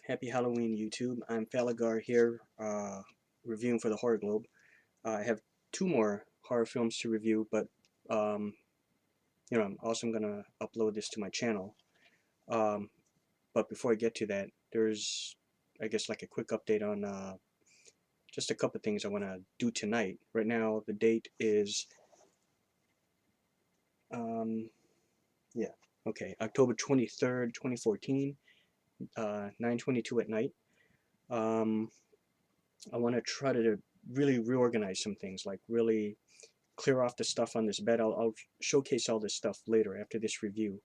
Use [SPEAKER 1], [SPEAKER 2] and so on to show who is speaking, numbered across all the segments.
[SPEAKER 1] Happy Halloween, YouTube. I'm Falagar here, reviewing for the Horror Globe. I have two more horror films to review, but um, I'm also going to upload this to my channel. Um, but before I get to that, there's, I guess, like a quick update on just a couple things I want to do tonight. Right now, the date is, um, yeah, okay, October 23rd, 2014, 9:22 at night. Um, I want to try to really reorganize some things, like really clear off the stuff on this bed. I'll showcase all this stuff later after this review.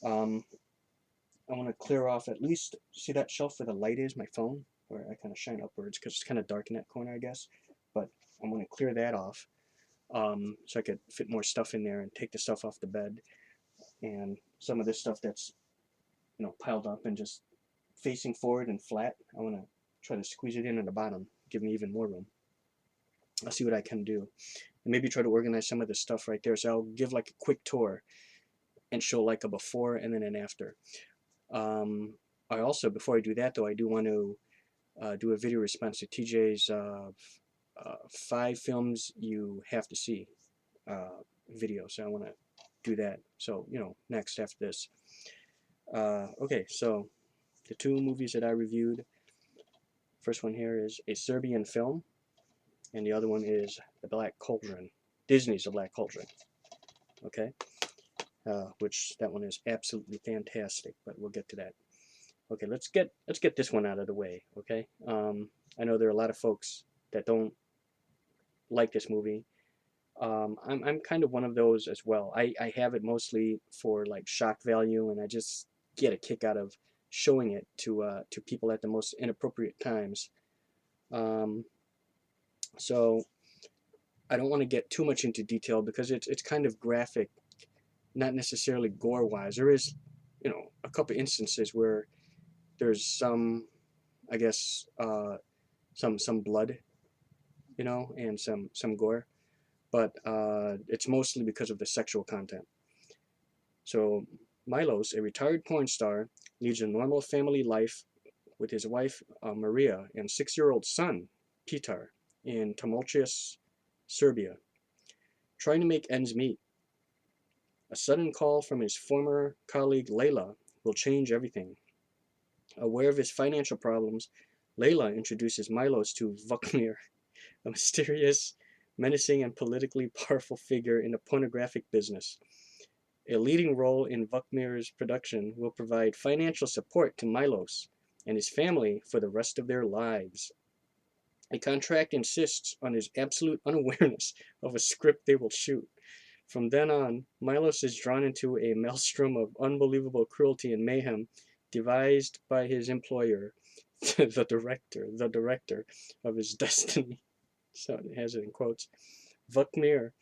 [SPEAKER 1] Um, I want to clear off at least, see that shelf where the light is, my phone, where I kind of shine upwards because it's kind of dark in that corner, I guess. But I want to clear that off so I could fit more stuff in there and take the stuff off the bed. And some of this stuff that's, piled up and just facing forward and flat, I want to try to squeeze it in at the bottom, give me even more room. I'll see what I can do. And maybe try to organize some of the stuff right there. So I'll give like a quick tour and show like a before and then an after. I also, before I do that though, I do want to do a video response to TJ's 5 films you have to see video. So I want to do that. So, next after this. Okay, so the two movies that I reviewed. First one here is a Serbian film, and the other one is The Black Cauldron. Disney's The Black Cauldron. Okay, which that one is absolutely fantastic, but we'll get to that. Okay, let's get this one out of the way. Okay, I know there are a lot of folks that don't like this movie. I'm kind of one of those as well. I have it mostly for like shock value, and I just get a kick out of showing it to people at the most inappropriate times. So I don't want to get too much into detail because it's kind of graphic, not necessarily gore wise. There is, a couple instances where there's some, I guess, some blood, and some gore, but it's mostly because of the sexual content. So Milos, a retired porn star, leads a normal family life with his wife Maria and 6-year-old son Petar in tumultuous Serbia, trying to make ends meet. A sudden call from his former colleague Layla will change everything. Aware of his financial problems, Layla introduces Milos to Vukmir, a mysterious, menacing, and politically powerful figure in the pornographic business. A leading role in Vukmir's production will provide financial support to Milos and his family for the rest of their lives. A contract insists on his absolute unawareness of a script they will shoot. From then on, Milos is drawn into a maelstrom of unbelievable cruelty and mayhem devised by his employer, the director of his destiny. So it has it in quotes. Vukmir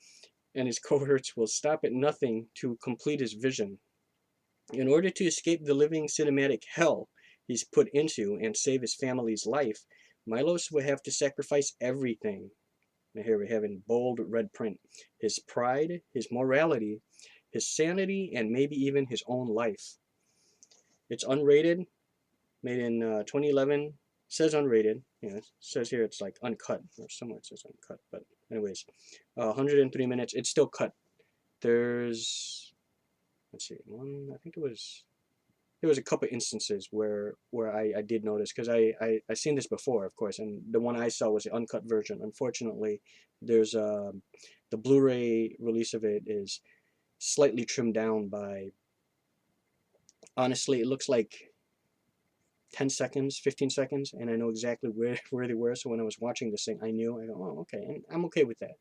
[SPEAKER 1] and his cohorts will stop at nothing to complete his vision. In order to escape the living cinematic hell he's put into and save his family's life, Milos will have to sacrifice everything. Now here we have in bold red print his pride, his morality, his sanity, and maybe even his own life. It's unrated, made in 2011. It says unrated. It says here it's like uncut, or somewhere it says uncut. But anyways, 103 minutes. It's still cut. There's, let's see, one. I think there was a couple instances where I did notice, because I seen this before, of course, and the one I saw was the uncut version. Unfortunately, there's the Blu-ray release of it is slightly trimmed down by, honestly, it looks like 10 seconds, 15 seconds, and I know exactly where they were. So when I was watching this thing, I knew. I go, oh, okay, and I'm okay with that.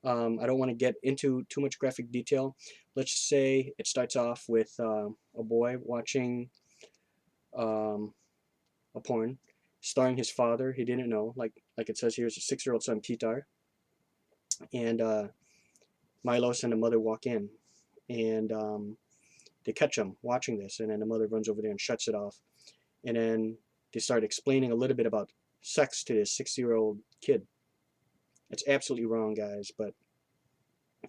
[SPEAKER 1] I don't want to get into too much graphic detail. Let's just say it starts off with a boy watching a porn starring his father. He didn't know, like it says here, is a 6-year-old son Petar, and Milos and the mother walk in, and they catch him watching this, and then the mother runs over there and shuts it off, and then they start explaining a little bit about sex to this 6-year-old kid. It's absolutely wrong, guys, but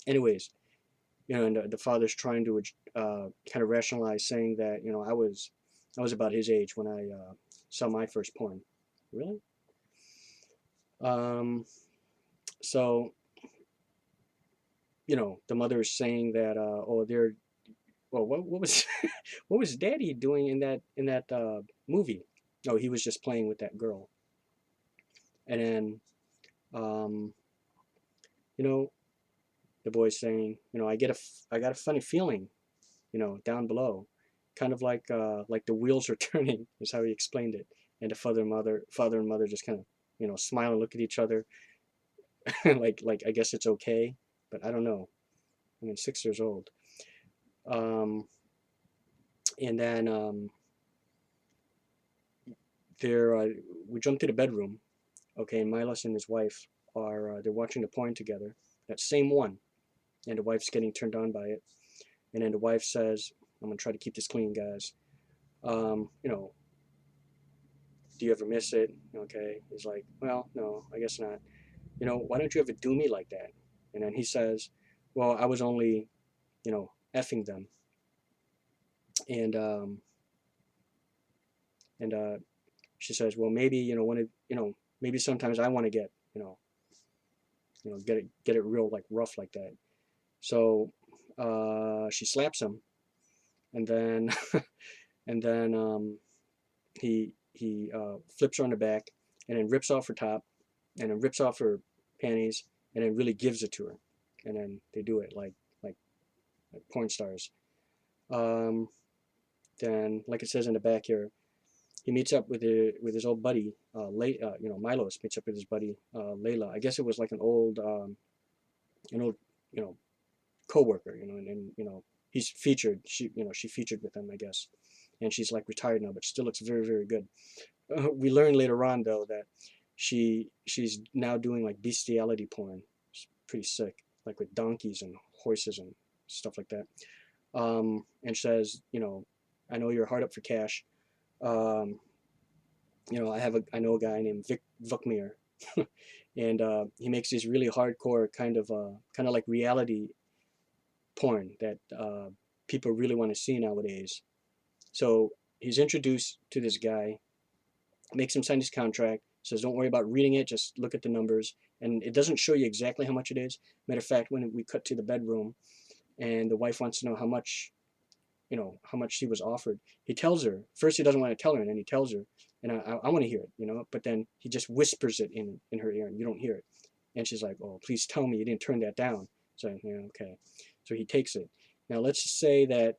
[SPEAKER 1] anyways, and the father's trying to kind of rationalize, saying that, I was about his age when I saw my first porn. Really? Um, so the mother is saying that, oh, they're well, what was what was Daddy doing in that movie? Oh, he was just playing with that girl. And then, um, you know, the boy's saying, I got a funny feeling, down below, kind of like the wheels are turning, is how he explained it. And the father and mother just kind of, smile and look at each other, like I guess it's okay, but I don't know. I mean, 6 years old. Um, and then there, we jump to the bedroom. Okay, and Milos and his wife are they're watching the porn together. That same one, and the wife's getting turned on by it. And then the wife says, "I'm gonna try to keep this clean, guys. Um, you know, do you ever miss it?" Okay, he's like, "Well, no, I guess not. Why don't you ever do me like that?" And then he says, "Well, I was only, effing them." And she says, "Well, maybe when it, maybe sometimes I want to get, get it real like rough like that." So she slaps him, and then and then he flips her on the back, and then rips off her top, and then rips off her panties, and then really gives it to her, and then they do it like like porn stars. Um, then, like it says in the back here, he meets up with his old buddy, Milos meets up with his buddy Layla. I guess it was like an old, you know, coworker, and he's featured. She featured with him, I guess, and she's like retired now, but still looks very, very good. We learn later on though that she's now doing like bestiality porn. It's pretty sick, like with donkeys and horses and stuff like that. And says, I know you're hard up for cash. Um, I know a guy named Vic Vukmir, and he makes these really hardcore kind of like reality porn that people really want to see nowadays. So he's introduced to this guy, makes him sign his contract, says don't worry about reading it, just look at the numbers, and it doesn't show you exactly how much it is. Matter of fact, when we cut to the bedroom, and the wife wants to know how much she was offered. He tells her first. He doesn't want to tell her, and then he tells her, and I want to hear it, but then he just whispers it in her ear, and you don't hear it. And she's like, "Oh, please tell me you didn't turn that down." So yeah, okay. So he takes it. Now let's just say that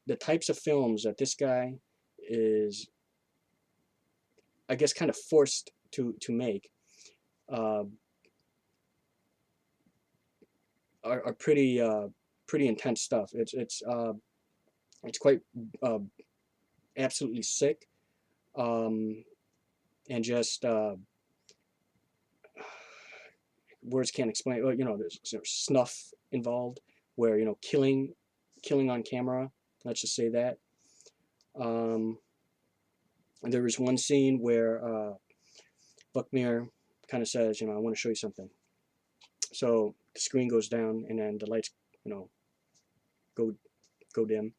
[SPEAKER 1] the types of films that this guy is, I guess, kind of forced to make, uh, are pretty intense stuff. It's quite uh, absolutely sick, um, and just words can't explain. Well, there's snuff involved, where killing on camera. Let's just say that. Um, there was one scene where Buckmere kind of says, I want to show you something. So the screen goes down, and then the lights, go dim,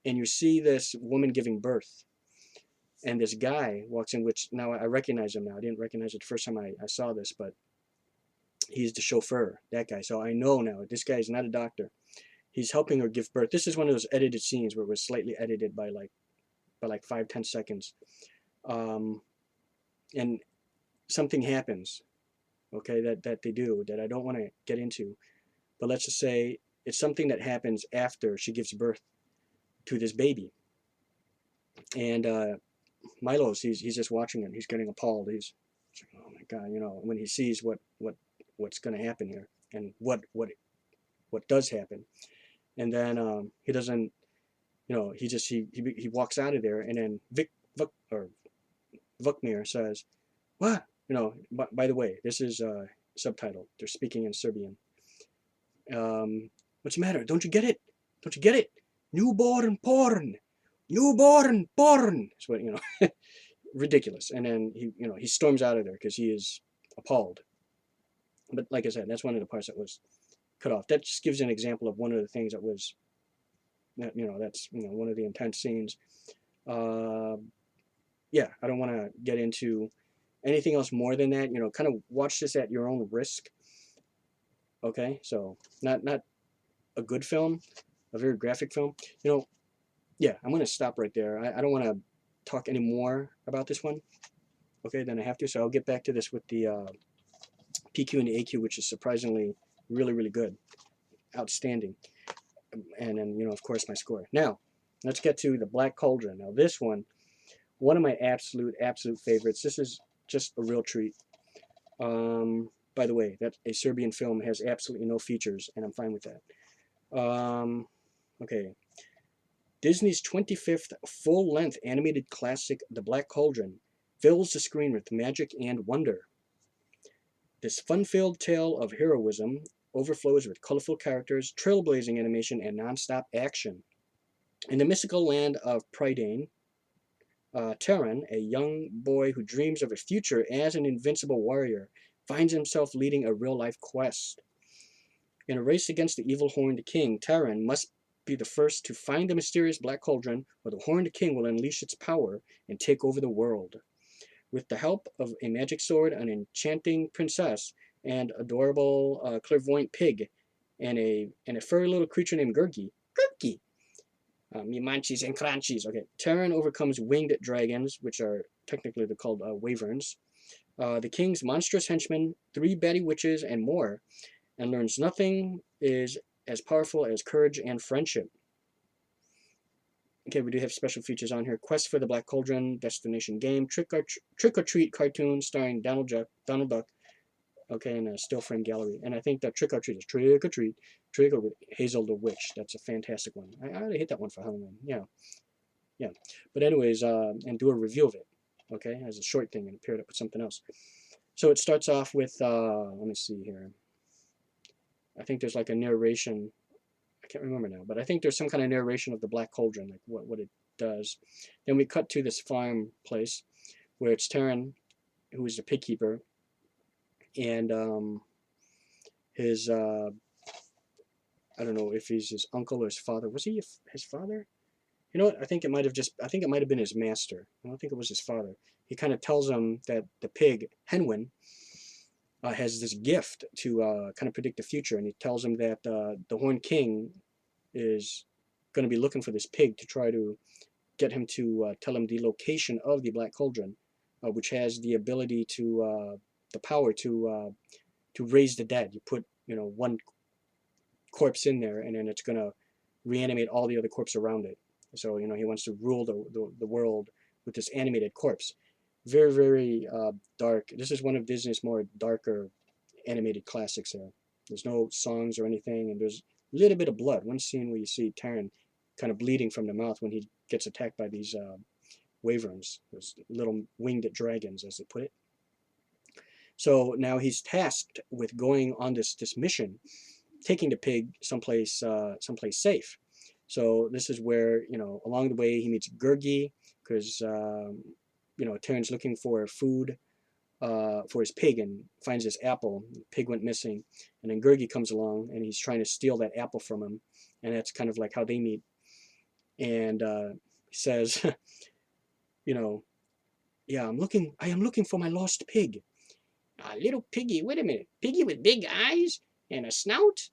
[SPEAKER 1] and you see this woman giving birth, and this guy walks in, which now I recognize him now. I didn't recognize it the first time I saw this, but he's the chauffeur, that guy. So I know now this guy is not a doctor. He's helping her give birth. This is one of those edited scenes where it was slightly edited by like 5-10 seconds, and something happens. Okay, that they do that I don't want to get into, but let's just say it's something that happens after she gives birth to this baby, and Milos, he's just watching it. He's getting appalled. He's like, oh my god, when he sees what's going to happen here, and what does happen, and then he doesn't, he walks out of there, and then Vukmir says, "What? By the way, this is subtitled. They're speaking in Serbian. What's the matter? Don't you get it? Don't you get it? Newborn porn, newborn porn." Is what ridiculous. And then he storms out of there because he is appalled. But like I said, that's one of the parts that was cut off. That just gives an example of one of the things that was, that's one of the intense scenes. Uh, yeah, I don't want to get into anything else more than that. You know, kind of watch this at your own risk. Okay, so not a good film, a very graphic film. You know, yeah, I'm gonna stop right there. I don't want to talk any more about this one. Okay, then I have to. So I'll get back to this with the PQ and the AQ, which is surprisingly really good, outstanding. And then, you know, of course, my score. Now, let's get to the Black Cauldron. Now, this one of my absolute favorites. This is just a real treat. By the way, that a Serbian film has absolutely no features, and I'm fine with that. Okay, Disney's 25th full-length animated classic, The Black Cauldron, fills the screen with magic and wonder. This fun-filled tale of heroism overflows with colorful characters, trailblazing animation, and non-stop action. In the mystical land of Prydain, Terran, a young boy who dreams of a future as an invincible warrior, finds himself leading a real-life quest. In a race against the evil Horned King, Terran must be the first to find the mysterious Black Cauldron, or the Horned King will unleash its power and take over the world. With the help of a magic sword, an enchanting princess, and adorable clairvoyant pig, and a furry little creature named Gurgi, me munchies and crunchies. Okay, Terran overcomes winged dragons, which are technically they're called wyverns, the king's monstrous henchmen, three batty witches, and more, and learns nothing is as powerful as courage and friendship. Okay, we do have special features on here. Quest for the Black Cauldron, Destination Game, Trick or Treat cartoon starring Donald Duck, okay, and a still frame gallery. And I think that Trick or Treat is Trick or Treat, Trick or Hazel the Witch. That's a fantastic one. I ought to hit that one for Halloween. Yeah. But anyways, and do a review of it, okay, as a short thing and pair it up with something else. So it starts off with, let me see here. I think there's like a narration. I can't remember now, but I think there's some kind of narration of the Black Cauldron, like what it does. Then we cut to this farm place where it's Terran, who is the pig keeper, and his I don't know if he's his uncle or his father. Was he his father? You know what? I think it might have been his master. I don't think it was his father. He kind of tells him that the pig Henwin has this gift to kind of predict the future, and he tells him that the Horned King is going to be looking for this pig to try to get him to tell him the location of the Black Cauldron, which has the ability to the power to raise the dead. You put one corpse in there, and then it's going to reanimate all the other corpses around it. So he wants to rule the world with this animated corpse. Very dark. This is one of Disney's more darker animated classics there. There's no songs or anything, and there's a little bit of blood. One scene where you see Terran kind of bleeding from the mouth when he gets attacked by these wyverns, those little winged dragons, as they put it. So now he's tasked with going on this mission, taking the pig someplace safe. So this is where along the way he meets Gurgi, because Terran's looking for food for his pig and finds this apple. The pig went missing, and then Gurgi comes along and he's trying to steal that apple from him, and that's kind of like how they meet. And he says, yeah, I am looking for my lost pig. Little piggy, wait a minute, piggy with big eyes and a snout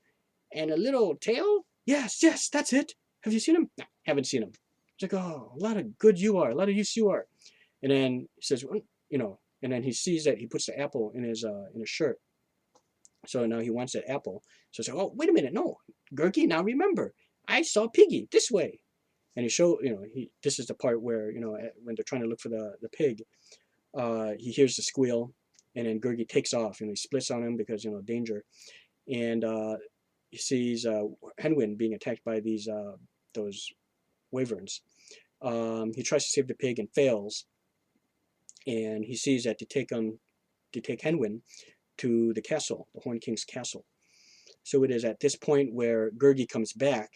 [SPEAKER 1] and a little tail? Yes, that's it. Have you seen him? No, haven't seen him. It's like, oh, a lot of good you are, a lot of use you are. And then he says, and then he sees that he puts the apple in his shirt. So now he wants that apple. So he's like, oh, wait a minute, no, Gurgi, now remember, I saw Piggy this way. And this is the part where, when they're trying to look for the pig, he hears the squeal, and then Gurgi takes off, he splits on him because, danger. And he sees Henwin being attacked by those wyverns. He tries to save the pig and fails, and he sees that to take Henwin to the castle, the Horned King's castle. So it is at this point where Gurgi comes back,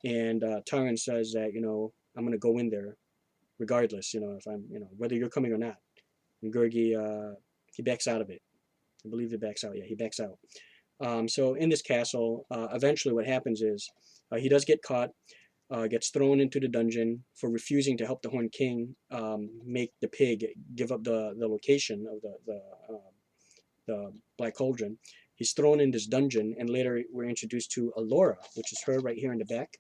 [SPEAKER 1] and Taran says that I'm going to go in there, regardless, if I'm whether you're coming or not. And Gurgi he backs out of it. I believe he backs out. Yeah, he backs out. So in this castle, eventually what happens is he does get caught. gets thrown into the dungeon for refusing to help the Horned King make the pig give up the location of the Black Cauldron. He's thrown in this dungeon, and later we're introduced to Alora, which is her right here in the back.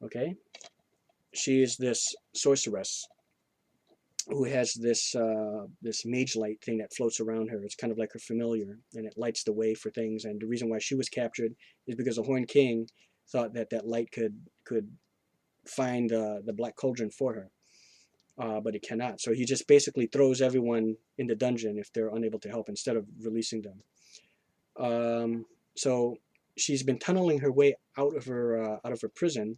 [SPEAKER 1] Okay, she is this sorceress who has this mage light thing that floats around her. It's kind of like her familiar, and it lights the way for things. And the reason why she was captured is because the Horned King thought that that light could find the Black Cauldron for her, but it cannot. So he just basically throws everyone in the dungeon if they're unable to help, instead of releasing them. So she's been tunneling her way out of her prison,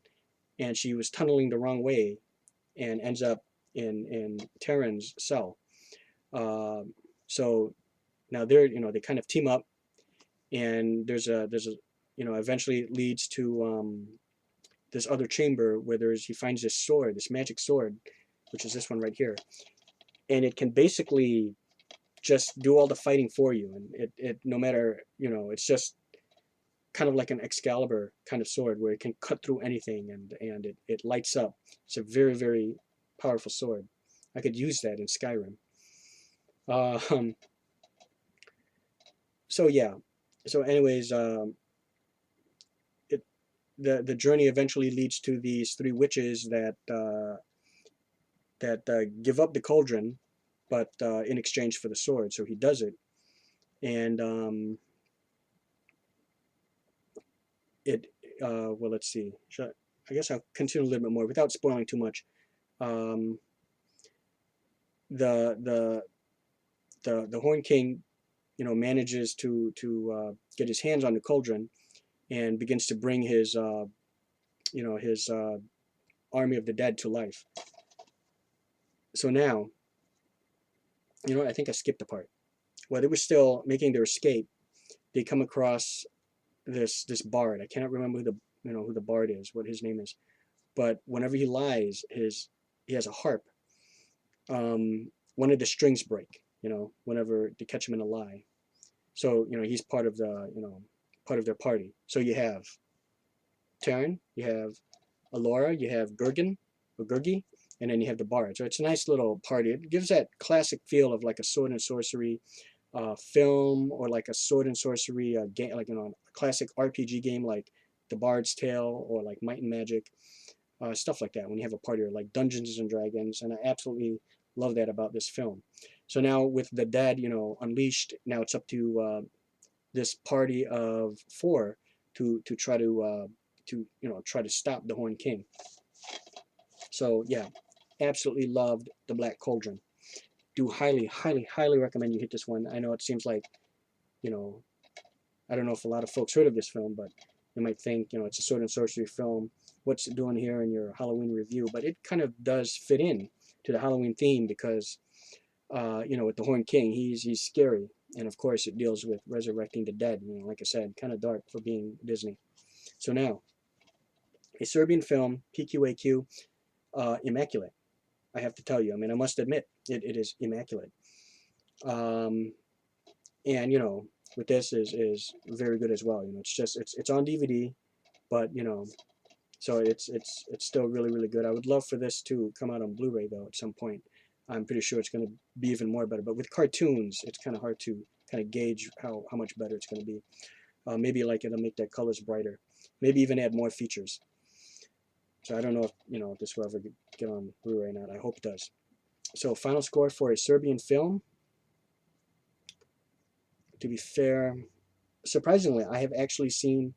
[SPEAKER 1] and she was tunneling the wrong way, and ends up in Terran's cell. So now they kind of team up, and there's a eventually it leads to this other chamber where he finds this sword, this magic sword, which is this one right here, and it can basically just do all the fighting for you, and it no matter, it's just kind of like an Excalibur kind of sword where it can cut through anything, and it lights up. It's a very, very powerful sword. I could use that in Skyrim. So yeah. So anyways, the journey eventually leads to these three witches that give up the cauldron, but in exchange for the sword. So he does it, and well, let's see. I guess I'll continue a little bit more without spoiling too much. The Horned King, manages to get his hands on the cauldron, and begins to bring his his army of the dead to life. So now, I think I skipped a part. While they were still making their escape, they come across this bard. I cannot remember who the bard is, what his name is, but whenever he lies, he has a harp. One of the strings break, whenever they catch him in a lie. So he's part of their party. So you have Terran, you have Alora, you have Gurgi, and then you have the bard. So it's a nice little party. It gives that classic feel of like a sword and sorcery film, or like a sword and sorcery game, like a classic RPG game like The Bard's Tale or like Might and Magic, stuff like that. When you have a party, or like Dungeons and Dragons, and I absolutely love that about this film. So now with the dead, unleashed, now it's up to this party of 4 to try to stop the Horned King. So yeah, absolutely loved the Black Cauldron. Do highly, highly, highly recommend you hit this one. I know it seems like, I don't know if a lot of folks heard of this film, but you might think, it's a sword and sorcery film. What's it doing here in your Halloween review? But it kind of does fit in to the Halloween theme because, with the Horned King, he's scary, and of course it deals with resurrecting the dead. Like I said, kind of dark for being Disney. So now, a Serbian film, PQAQ, immaculate. I have to tell you. I mean, I must admit, it is immaculate. And with this is very good as well. It's on DVD, but so it's still really, really good. I would love for this to come out on Blu-ray though at some point. I'm pretty sure it's going to be even more better. But with cartoons, it's kind of hard to kind of gauge how much better it's going to be. Maybe like it'll make their colors brighter. Maybe even add more features. So I don't know if this will ever get on Blu-ray or not. I hope it does. So final score for a Serbian film. To be fair, surprisingly, I have actually seen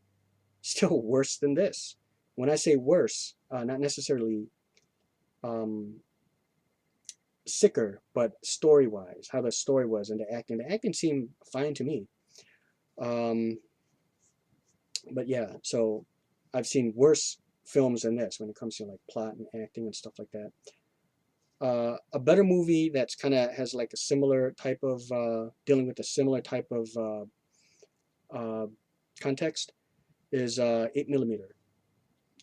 [SPEAKER 1] still worse than this. When I say worse, not necessarily sicker, but story-wise, how the story was, and the acting. The acting seemed fine to me. But yeah, so I've seen worse films than this when it comes to like plot and acting and stuff like that. A better movie that's kind of has like a similar type of dealing with a similar type of context is 8mm.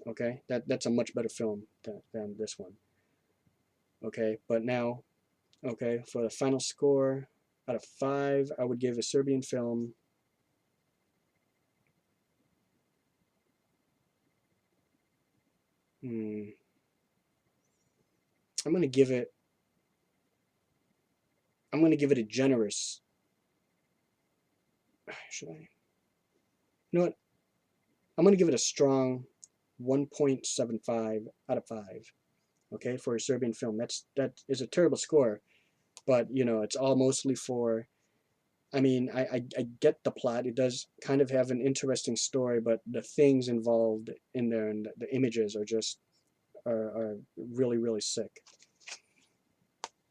[SPEAKER 1] Okay, that's a much better film than this one. Okay, but now, okay, for the final score out of 5, I would give a Serbian film I'm gonna give it. I'm gonna give it a generous. Should I? You know what? I'm gonna give it a strong 1.75 out of 5. Okay, for a Serbian film. That is a terrible score, but you know it's all mostly for. I mean, I get the plot. It does kind of have an interesting story, but the things involved in there and the images are just are really really sick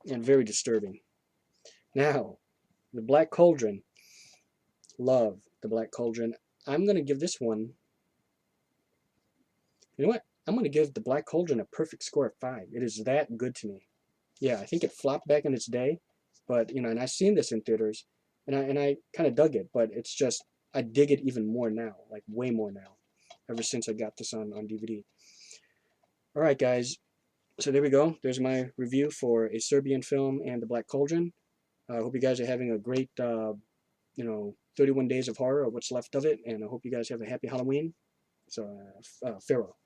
[SPEAKER 1] and very disturbing. Now, the Black Cauldron. Love the Black Cauldron. I'm gonna give this one. You know what? I'm gonna give the Black Cauldron a perfect score of 5. It is that good to me. Yeah, I think it flopped back in its day, but you know, and I've seen this in theaters, and I kind of dug it, but it's just I dig it even more now, like way more now, ever since I got this on DVD. All right, guys. So there we go. There's my review for a Serbian film and the Black Cauldron. I hope you guys are having a great, 31 days of horror, or what's left of it, and I hope you guys have a happy Halloween. So, farewell.